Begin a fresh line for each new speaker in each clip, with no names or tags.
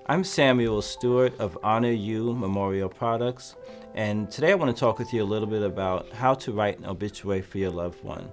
I'm Samuel Stewart of Honor You Memorial Products, and today I want to talk with you a little bit about how to write an obituary for your loved one.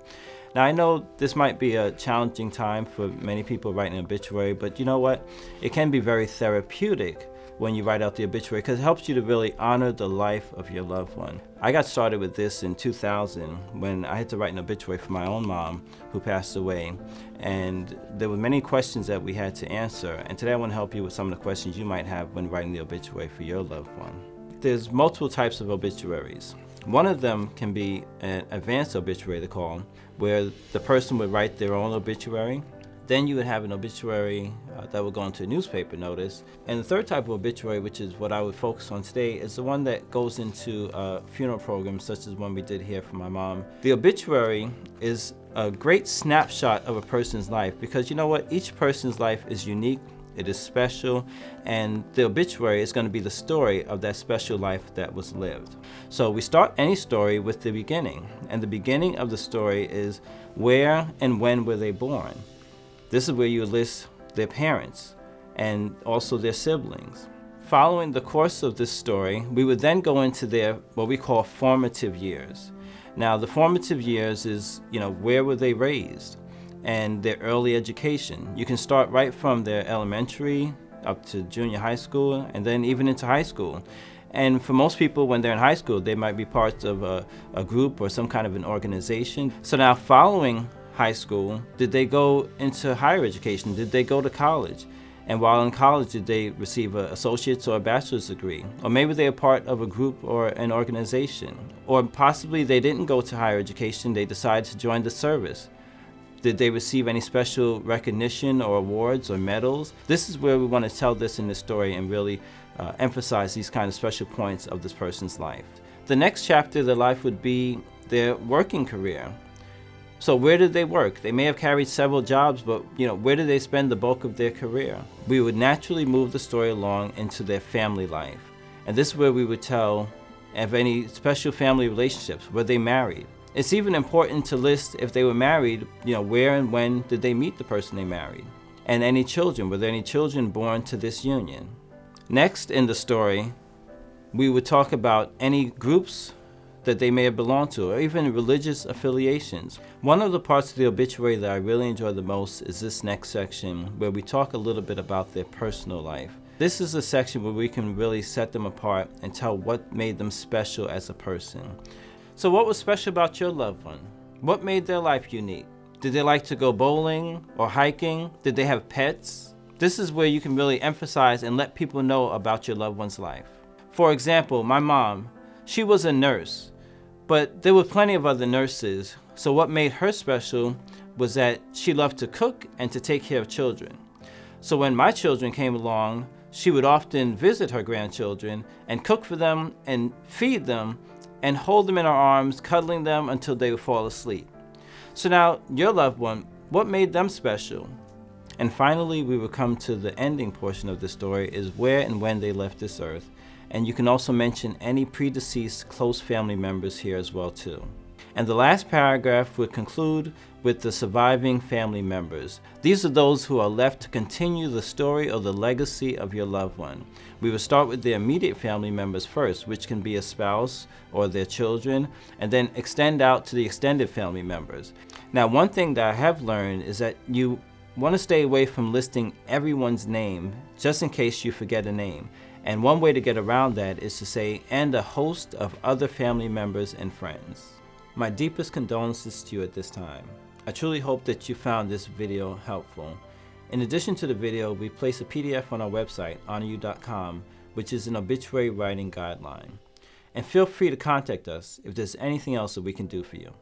Now, I know this might be a challenging time for many people writing an obituary, but you know what? It can be very therapeutic when you write out the obituary because it helps you to really honor the life of your loved one. I got started with this in 2000 when I had to write an obituary for my own mom who passed away, and there were many questions that we had to answer, and today I want to help you with some of the questions you might have when writing the obituary for your loved one. There's multiple types of obituaries. One of them can be an advanced obituary, they call them, where the person would write their own obituary. Then you would have an obituary that would go into a newspaper notice. And the third type of obituary, which is what I would focus on today, is the one that goes into funeral programs such as one we did here for my mom. The obituary is a great snapshot of a person's life because you know what? Each person's life is unique, it is special, and the obituary is going to be the story of that special life that was lived. So we start any story with the beginning, and the beginning of the story is where and when were they born. This is where you list their parents and also their siblings. Following the course of this story, we would then go into their what we call formative years. Now, the formative years is, where were they raised and their early education. You can start right from their elementary up to junior high school and then even into high school. And for most people, when they're in high school, they might be parts of a group or some kind of an organization. So now following high school, did they go into higher education? Did they go to college? And while in college, did they receive an associate's or a bachelor's degree? Or maybe they're part of a group or an organization. Or possibly they didn't go to higher education, they decided to join the service. Did they receive any special recognition or awards or medals? This is where we want to tell this in the story and really emphasize these kind of special points of this person's life. The next chapter of their life would be their working career. So where did they work? They may have carried several jobs, but where did they spend the bulk of their career? We would naturally move the story along into their family life. And this is where we would tell of any special family relationships. Were they married? It's even important to list if they were married, where and when did they meet the person they married? And any children, were there any children born to this union? Next in the story, we would talk about any groups that they may have belonged to, or even religious affiliations. One of the parts of the obituary that I really enjoy the most is this next section where we talk a little bit about their personal life. This is a section where we can really set them apart and tell what made them special as a person. So what was special about your loved one? What made their life unique? Did they like to go bowling or hiking? Did they have pets? This is where you can really emphasize and let people know about your loved one's life. For example, my mom, she was a nurse. But there were plenty of other nurses, so what made her special was that she loved to cook and to take care of children. So when my children came along, she would often visit her grandchildren and cook for them and feed them and hold them in her arms, cuddling them until they would fall asleep. So now, your loved one, what made them special? And finally, we will come to the ending portion of the story, is where and when they left this earth. And you can also mention any predeceased close family members here as well too. And the last paragraph would conclude with the surviving family members. These are those who are left to continue the story or the legacy of your loved one. We will start with the immediate family members first, which can be a spouse or their children, and then extend out to the extended family members. Now, one thing that I have learned is that you want to stay away from listing everyone's name just in case you forget a name. And one way to get around that is to say, and a host of other family members and friends. My deepest condolences to you at this time. I truly hope that you found this video helpful. In addition to the video, we place a PDF on our website, honoryou.com, which is an obituary writing guideline. And feel free to contact us if there's anything else that we can do for you.